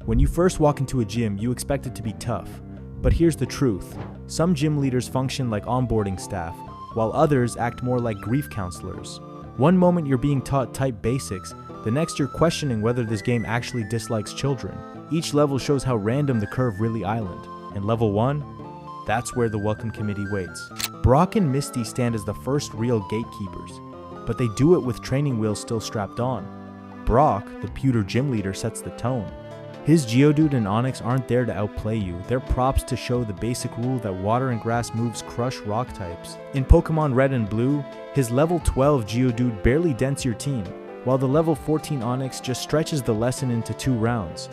When you first walk into a gym, you expect it to be tough. But here's the truth. Some gym leaders function like onboarding staff, while others act more like grief counselors. One moment you're being taught type basics, the next you're questioning whether this game actually dislikes children. Each level shows how random the curve really island. And level 1? That's where the welcome committee waits. Brock and Misty stand as the first real gatekeepers, but they do it with training wheels still strapped on. Brock, the pewter gym leader, sets the tone. His Geodude and Onyx aren't there to outplay you, they're props to show the basic rule that water and grass moves crush rock types. In Pokemon Red and Blue, his level 12 Geodude barely dents your team, while the level 14 Onyx just stretches the lesson into 2 rounds.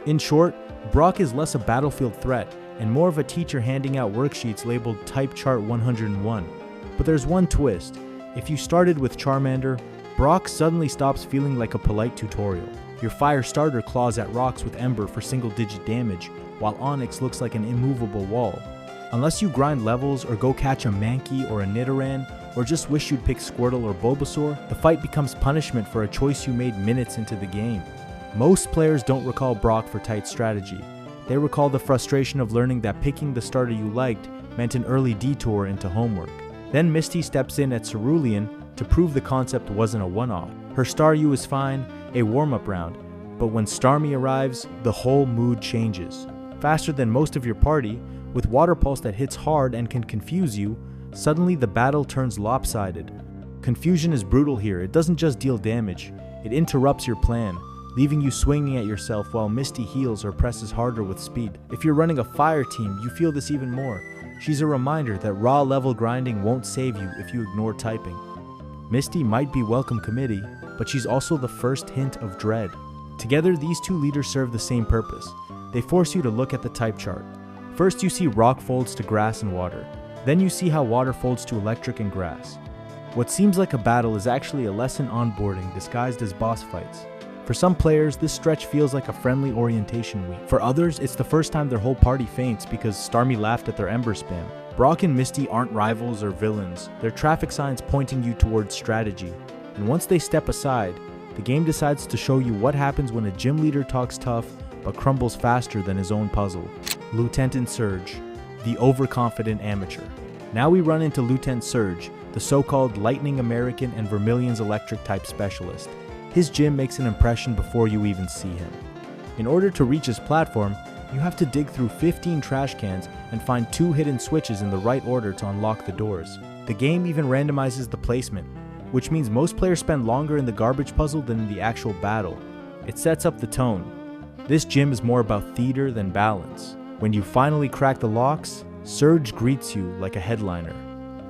In short, Brock is less a battlefield threat and more of a teacher handing out worksheets labeled Type Chart 101. But there's one twist. If you started with Charmander, Brock suddenly stops feeling like a polite tutorial. Your fire starter claws at rocks with Ember for single-digit damage, while Onyx looks like an immovable wall. Unless you grind levels or go catch a Mankey or a Nidoran, or just wish you'd pick Squirtle or Bulbasaur, the fight becomes punishment for a choice you made minutes into the game. Most players don't recall Brock for tight strategy. They recall the frustration of learning that picking the starter you liked meant an early detour into homework. Then Misty steps in at Cerulean to prove the concept wasn't a one-off. Her Staryu is fine, a warm-up round, but when Starmie arrives, the whole mood changes. Faster than most of your party, with Water Pulse that hits hard and can confuse you, suddenly the battle turns lopsided. Confusion is brutal here. It doesn't just deal damage, it interrupts your plan, leaving you swinging at yourself while Misty heals or presses harder with speed. If you're running a fire team, you feel this even more. She's a reminder that raw level grinding won't save you if you ignore typing. Misty might be welcome committee, but she's also the first hint of dread. Together, these two leaders serve the same purpose. They force you to look at the type chart. First you see rock folds to grass and water. Then you see how water folds to electric and grass. What seems like a battle is actually a lesson onboarding disguised as boss fights. For some players, this stretch feels like a friendly orientation week. For others, it's the first time their whole party faints because Starmie laughed at their Ember spam. Brock and Misty aren't rivals or villains. They're traffic signs pointing you towards strategy. And once they step aside, the game decides to show you what happens when a gym leader talks tough but crumbles faster than his own puzzle. Lieutenant Surge, the overconfident amateur. Now we run into Lieutenant Surge, the so-called Lightning American and Vermilion's electric type specialist. His gym makes an impression before you even see him. In order to reach his platform, you have to dig through 15 trash cans and find 2 hidden switches in the right order to unlock the doors. The game even randomizes the placement, which means most players spend longer in the garbage puzzle than in the actual battle. It sets up the tone. This gym is more about theater than balance. When you finally crack the locks, Surge greets you like a headliner.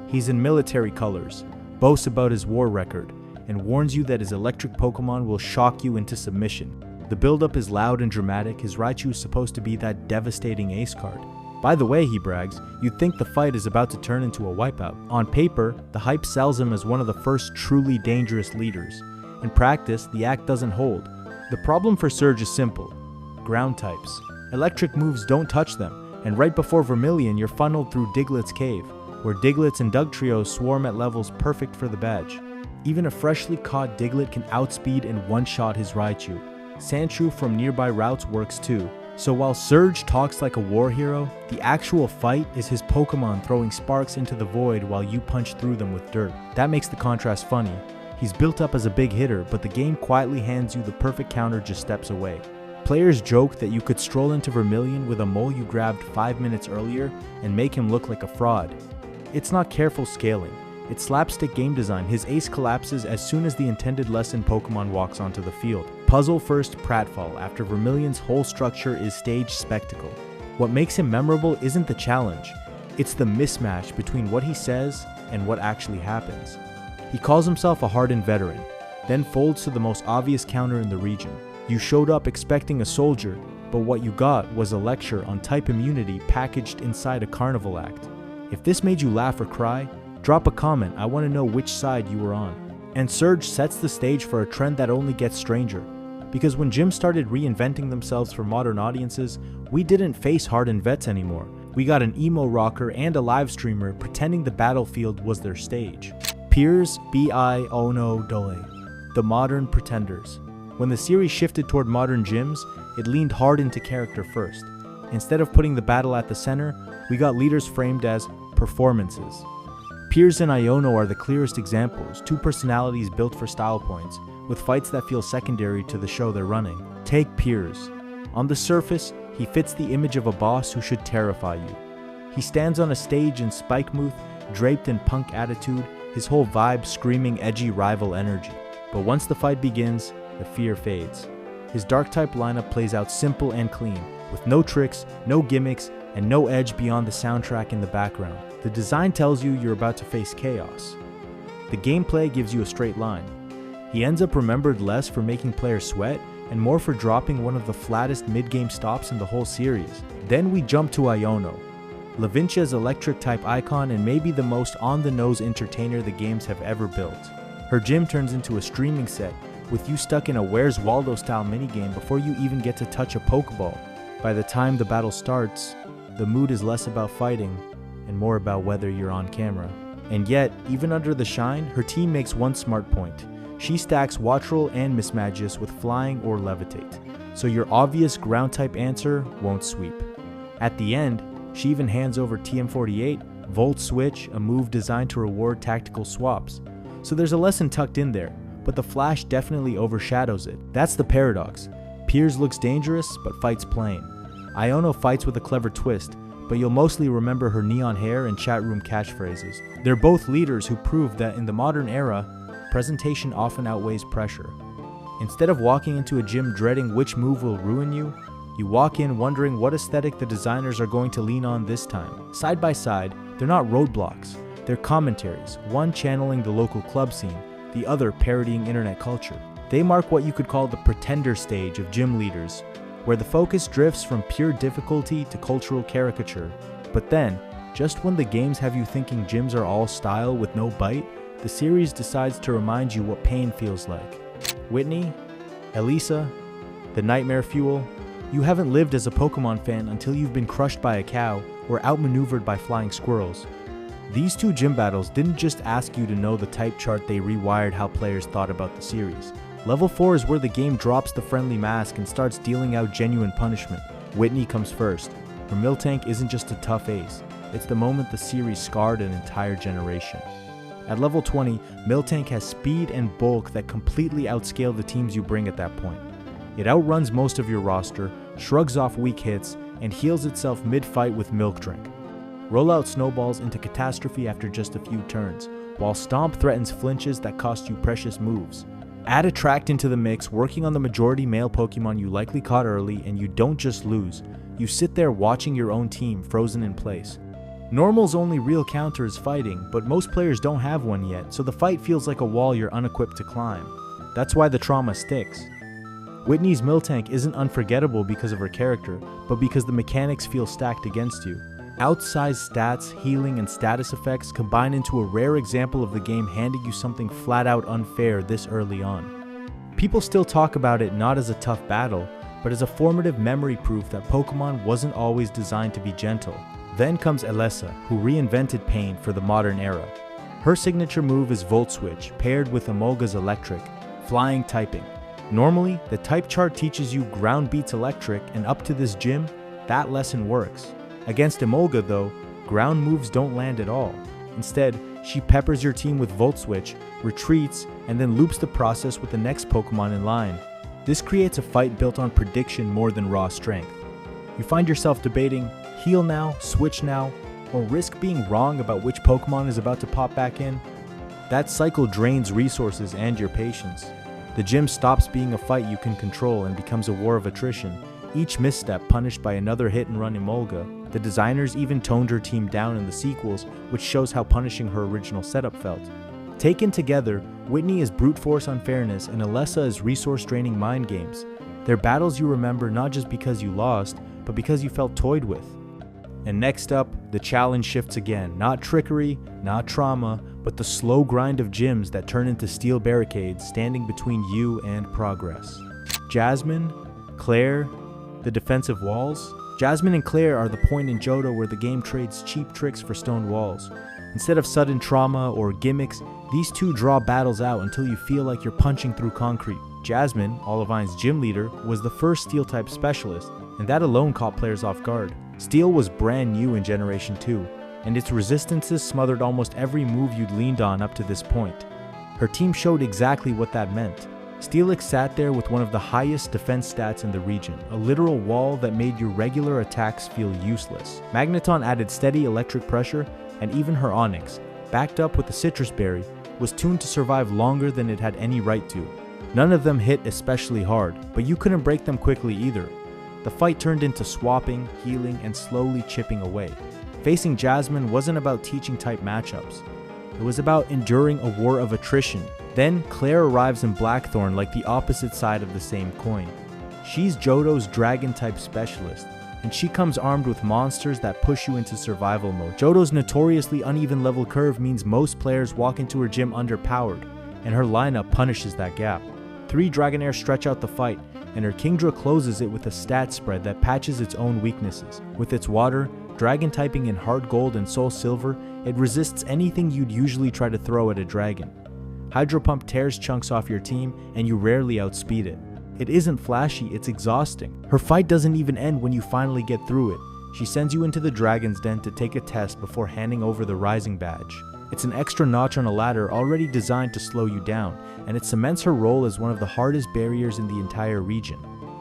He's in military colors, boasts about his war record, and warns you that his electric Pokemon will shock you into submission. The build-up is loud and dramatic. His Raichu is supposed to be that devastating ace card. By the way, he brags, you'd think the fight is about to turn into a wipeout. On paper, the hype sells him as one of the first truly dangerous leaders. In practice, the act doesn't hold. The problem for Surge is simple. Ground types. Electric moves don't touch them, and right before Vermilion, you're funneled through Diglett's cave, where Diglets and Dugtrio swarm at levels perfect for the badge. Even a freshly caught Diglett can outspeed and one-shot his Raichu. Sandshrew from nearby routes works too. So while Surge talks like a war hero, the actual fight is his Pokemon throwing sparks into the void while you punch through them with dirt. That makes the contrast funny. He's built up as a big hitter, but the game quietly hands you the perfect counter just steps away. Players joke that you could stroll into Vermilion with a mole you grabbed 5 minutes earlier and make him look like a fraud. It's not careful scaling. It's slapstick game design. His ace collapses as soon as the intended lesson Pokemon walks onto the field. Puzzle first pratfall after Vermilion's whole structure is stage spectacle. What makes him memorable isn't the challenge, it's the mismatch between what he says and what actually happens. He calls himself a hardened veteran, then folds to the most obvious counter in the region. You showed up expecting a soldier, but what you got was a lecture on type immunity packaged inside a carnival act. If this made you laugh or cry, drop a comment. I want to know which side you were on. And Surge sets the stage for a trend that only gets stranger. Because when gyms started reinventing themselves for modern audiences, we didn't face hardened vets anymore. We got an emo rocker and a live streamer pretending the battlefield was their stage. Peers Iono, the modern pretenders. When the series shifted toward modern gyms, it leaned hard into character first. Instead of putting the battle at the center, we got leaders framed as performances. Piers and Iono are the clearest examples, two personalities built for style points, with fights that feel secondary to the show they're running. Take Piers. On the surface, he fits the image of a boss who should terrify you. He stands on a stage in spike-mooth, draped in punk attitude, his whole vibe screaming edgy rival energy. But once the fight begins, the fear fades. His dark-type lineup plays out simple and clean, with no tricks, no gimmicks, and no edge beyond the soundtrack in the background. The design tells you you're about to face chaos. The gameplay gives you a straight line. He ends up remembered less for making players sweat and more for dropping one of the flattest mid-game stops in the whole series. Then we jump to Iono, Lavincia's electric-type icon and maybe the most on-the-nose entertainer the games have ever built. Her gym turns into a streaming set, with you stuck in a Where's Waldo-style minigame before you even get to touch a Pokeball. By the time the battle starts, the mood is less about fighting and more about whether you're on camera. And yet, even under the shine, her team makes one smart point. She stacks Wattrel and Mismagius with flying or levitate, so your obvious ground-type answer won't sweep. At the end, she even hands over TM48, Volt Switch, a move designed to reward tactical swaps. So there's a lesson tucked in there, but the flash definitely overshadows it. That's the paradox. Piers looks dangerous, but fights plain. Iono fights with a clever twist, but you'll mostly remember her neon hair and chat room catchphrases. They're both leaders who prove that in the modern era, presentation often outweighs pressure. Instead of walking into a gym dreading which move will ruin you, you walk in wondering what aesthetic the designers are going to lean on this time. Side by side, they're not roadblocks, they're commentaries, one channeling the local club scene, the other parodying internet culture. They mark what you could call the pretender stage of gym leaders, where the focus drifts from pure difficulty to cultural caricature. But then, just when the games have you thinking gyms are all style with no bite, the series decides to remind you what pain feels like. Whitney, Elisa, the nightmare fuel. You haven't lived as a Pokemon fan until you've been crushed by a cow or outmaneuvered by flying squirrels. These two gym battles didn't just ask you to know the type chart, they rewired how players thought about the series. Level 4 is where the game drops the friendly mask and starts dealing out genuine punishment. Whitney comes first. Her Miltank isn't just a tough ace, it's the moment the series scarred an entire generation. At level 20, Miltank has speed and bulk that completely outscale the teams you bring at that point. It outruns most of your roster, shrugs off weak hits, and heals itself mid-fight with Milk Drink. Rollout snowballs into catastrophe after just a few turns, while Stomp threatens flinches that cost you precious moves. Add Attract into the mix, working on the majority male Pokemon you likely caught early, and you don't just lose, you sit there watching your own team frozen in place. Normal's only real counter is fighting, but most players don't have one yet, so the fight feels like a wall you're unequipped to climb. That's why the trauma sticks. Whitney's Miltank isn't unforgettable because of her character, but because the mechanics feel stacked against you. Outsized stats, healing, and status effects combine into a rare example of the game handing you something flat out unfair this early on. People still talk about it not as a tough battle, but as a formative memory proof that Pokemon wasn't always designed to be gentle. Then comes Elesa, who reinvented pain for the modern era. Her signature move is Volt Switch, paired with Emolga's Electric, flying typing. Normally, the type chart teaches you ground beats electric, and up to this gym, that lesson works. Against Emolga though, ground moves don't land at all. Instead, she peppers your team with Volt Switch, retreats, and then loops the process with the next Pokemon in line. This creates a fight built on prediction more than raw strength. You find yourself debating, heal now, switch now, or risk being wrong about which Pokemon is about to pop back in. That cycle drains resources and your patience. The gym stops being a fight you can control and becomes a war of attrition, each misstep punished by another hit-and-run Emolga. The designers even toned her team down in the sequels, which shows how punishing her original setup felt. Taken together, Whitney is brute force unfairness and Elesa is resource-draining mind games. They're battles you remember not just because you lost, but because you felt toyed with. And next up, the challenge shifts again. Not trickery, not trauma, but the slow grind of gyms that turn into steel barricades standing between you and progress. Jasmine, Claire, the defensive walls. Jasmine and Claire are the point in Johto where the game trades cheap tricks for stone walls. Instead of sudden trauma or gimmicks, these two draw battles out until you feel like you're punching through concrete. Jasmine, Olivine's gym leader, was the first Steel-type specialist, and that alone caught players off guard. Steel was brand new in Generation 2, and its resistances smothered almost every move you'd leaned on up to this point. Her team showed exactly what that meant. Steelix sat there with one of the highest defense stats in the region, a literal wall that made your regular attacks feel useless. Magneton added steady electric pressure, and even her Onyx, backed up with the Citrus Berry, was tuned to survive longer than it had any right to. None of them hit especially hard, but you couldn't break them quickly either. The fight turned into swapping, healing, and slowly chipping away. Facing Jasmine wasn't about teaching type matchups. It was about enduring a war of attrition. Then Claire arrives in Blackthorn like the opposite side of the same coin. She's Johto's dragon-type specialist, and she comes armed with monsters that push you into survival mode. Johto's notoriously uneven level curve means most players walk into her gym underpowered, and her lineup punishes that gap. 3 Dragonair stretch out the fight, and her Kingdra closes it with a stat spread that patches its own weaknesses. With its water, dragon typing in hard gold and soul silver, it resists anything you'd usually try to throw at a dragon. Hydro Pump tears chunks off your team, and you rarely outspeed it. It isn't flashy, it's exhausting. Her fight doesn't even end when you finally get through it. She sends you into the Dragon's Den to take a test before handing over the Rising Badge. It's an extra notch on a ladder already designed to slow you down, and it cements her role as one of the hardest barriers in the entire region.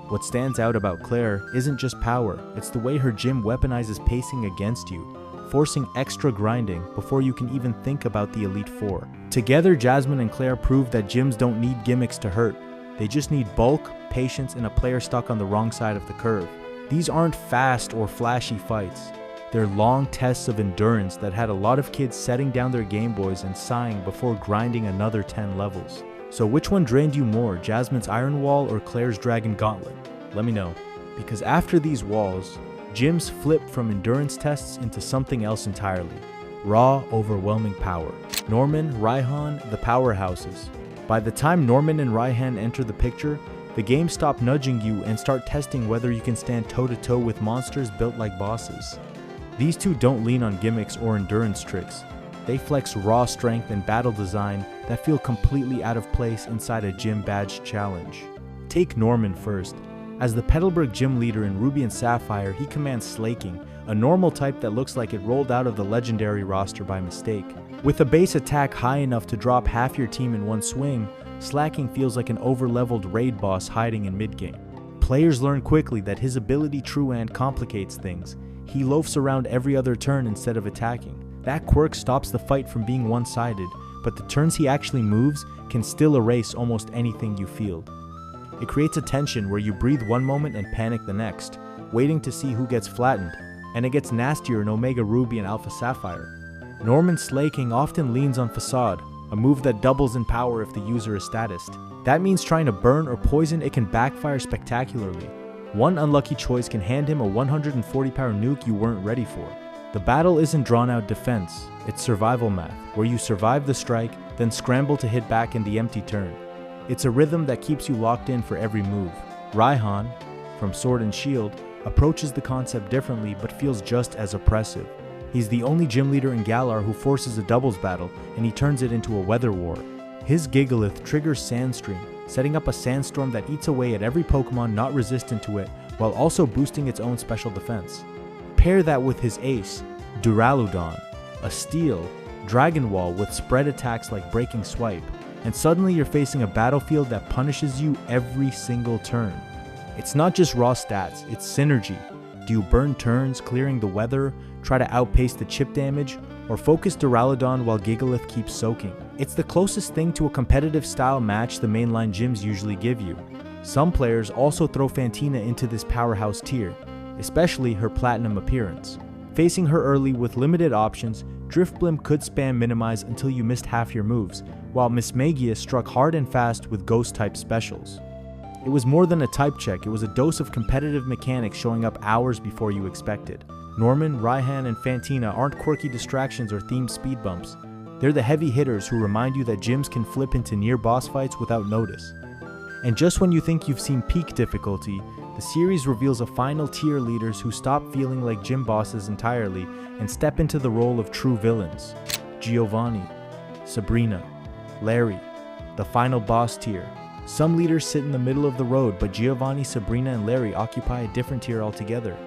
What stands out about Claire isn't just power, it's the way her gym weaponizes pacing against you, forcing extra grinding before you can even think about the Elite Four. Together, Jasmine and Claire prove that gyms don't need gimmicks to hurt. They just need bulk, patience, and a player stuck on the wrong side of the curve. These aren't fast or flashy fights. They're long tests of endurance that had a lot of kids setting down their Game Boys and sighing before grinding another 10 levels. So which one drained you more, Jasmine's Iron Wall or Claire's Dragon Gauntlet? Let me know. Because after these walls, gyms flip from endurance tests into something else entirely. Raw, overwhelming power. Norman, Raihan, the powerhouses. By the time Norman and Raihan enter the picture, the game stop nudging you and start testing whether you can stand toe-to-toe with monsters built like bosses. These two don't lean on gimmicks or endurance tricks. They flex raw strength and battle design that feel completely out of place inside a gym badge challenge. Take Norman first. As the Petalburg gym leader in Ruby and Sapphire, he commands Slaking, a normal type that looks like it rolled out of the legendary roster by mistake. With a base attack high enough to drop half your team in one swing, Slaking feels like an over-leveled raid boss hiding in mid-game. Players learn quickly that his ability Truand complicates things. He loafs around every other turn instead of attacking. That quirk stops the fight from being one-sided, but the turns he actually moves can still erase almost anything you field. It creates a tension where you breathe one moment and panic the next, waiting to see who gets flattened, and it gets nastier in Omega Ruby and Alpha Sapphire. Norman Slaking often leans on Facade, a move that doubles in power if the user is statist. That means trying to burn or poison it can backfire spectacularly. One unlucky choice can hand him a 140 power nuke you weren't ready for. The battle isn't drawn out defense, it's survival math, where you survive the strike, then scramble to hit back in the empty turn. It's a rhythm that keeps you locked in for every move. Raihan, from Sword and Shield, approaches the concept differently but feels just as oppressive. He's the only gym leader in Galar who forces a doubles battle, and he turns it into a weather war. His Gigalith triggers Sandstream, setting up a sandstorm that eats away at every Pokemon not resistant to it, while also boosting its own special defense. Pair that with his ace, Duraludon, a steel Dragon Wall with spread attacks like Breaking Swipe, and suddenly you're facing a battlefield that punishes you every single turn. It's not just raw stats, it's synergy. Do you burn turns, clearing the weather, try to outpace the chip damage, or focus Duraludon while Gigalith keeps soaking? It's the closest thing to a competitive style match the mainline gyms usually give you. Some players also throw Fantina into this powerhouse tier, especially her platinum appearance. Facing her early with limited options, Drifblim could spam minimize until you missed half your moves, while Miss Magia struck hard and fast with ghost-type specials. It was more than a type check, it was a dose of competitive mechanics showing up hours before you expected. Norman, Raihan, and Fantina aren't quirky distractions or themed speed bumps. They're the heavy hitters who remind you that gyms can flip into near boss fights without notice. And just when you think you've seen peak difficulty, the series reveals a final tier leaders who stop feeling like gym bosses entirely and step into the role of true villains. Giovanni, Sabrina, Larry, the final boss tier, Some leaders sit in the middle of the road, but Giovanni, Sabrina, and Larry occupy a different tier altogether.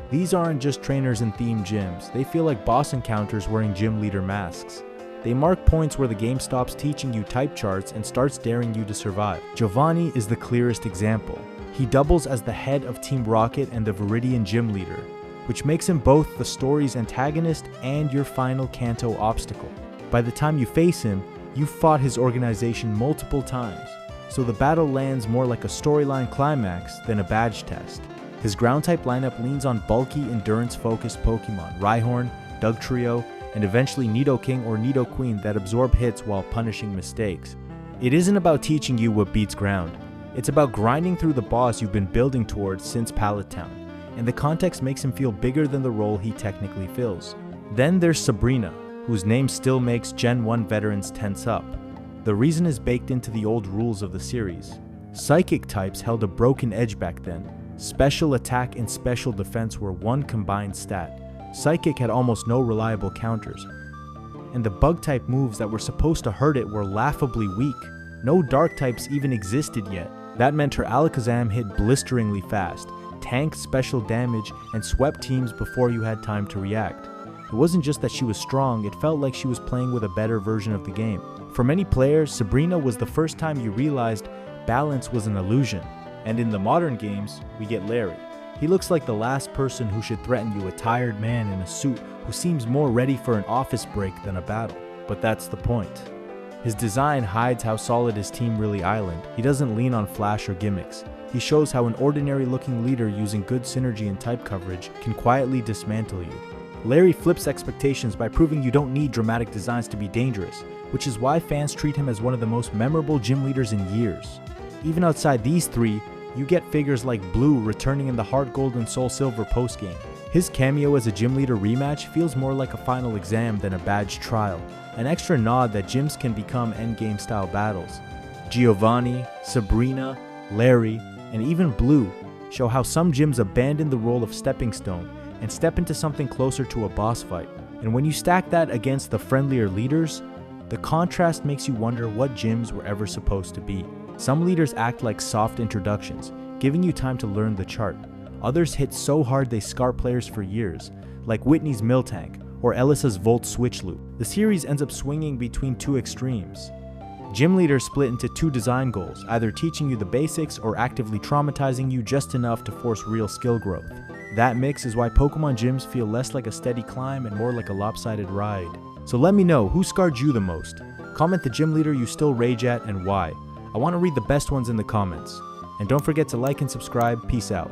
These aren't just trainers in themed gyms, they feel like boss encounters wearing gym leader masks. They mark points where the game stops teaching you type charts and starts daring you to survive. Giovanni is the clearest example. He doubles as the head of Team Rocket and the Viridian gym leader, which makes him both the story's antagonist and your final Kanto obstacle. By the time you face him, you've fought his organization multiple times, so the battle lands more like a storyline climax than a badge test. His ground-type lineup leans on bulky, endurance-focused Pokémon, Rhyhorn, Dugtrio, and eventually Nidoking or Nidoqueen that absorb hits while punishing mistakes. It isn't about teaching you what beats ground. It's about grinding through the boss you've been building towards since Pallet Town, and the context makes him feel bigger than the role he technically fills. Then there's Sabrina, whose name still makes Gen 1 veterans tense up. The reason is baked into the old rules of the series. Psychic types held a broken edge back then. Special attack and special defense were one combined stat. Psychic had almost no reliable counters. And the bug type moves that were supposed to hurt it were laughably weak. No dark types even existed yet. That meant her Alakazam hit blisteringly fast, tanked special damage, and swept teams before you had time to react. It wasn't just that she was strong, it felt like she was playing with a better version of the game. For many players, Sabrina was the first time you realized balance was an illusion. And in the modern games, we get Larry. He looks like the last person who should threaten you, a tired man in a suit who seems more ready for an office break than a battle. But that's the point. His design hides how solid his team really island. He doesn't lean on flash or gimmicks. He shows how an ordinary-looking leader using good synergy and type coverage can quietly dismantle you. Larry flips expectations by proving you don't need dramatic designs to be dangerous, which is why fans treat him as one of the most memorable gym leaders in years. Even outside these three, you get figures like Blue returning in the Heart Gold and Soul Silver postgame. His cameo as a gym leader rematch feels more like a final exam than a badge trial, an extra nod that gyms can become endgame style battles. Giovanni, Sabrina, Larry, and even Blue show how some gyms abandon the role of stepping stone and step into something closer to a boss fight. And when you stack that against the friendlier leaders, the contrast makes you wonder what gyms were ever supposed to be. Some leaders act like soft introductions, giving you time to learn the chart. Others hit so hard they scar players for years, like Whitney's Miltank or Ellis's Volt Switch Loop. The series ends up swinging between two extremes. Gym leaders split into two design goals, either teaching you the basics or actively traumatizing you just enough to force real skill growth. That mix is why Pokemon gyms feel less like a steady climb and more like a lopsided ride. So let me know, who scarred you the most? Comment the gym leader you still rage at and why. I want to read the best ones in the comments. And don't forget to like and subscribe. Peace out.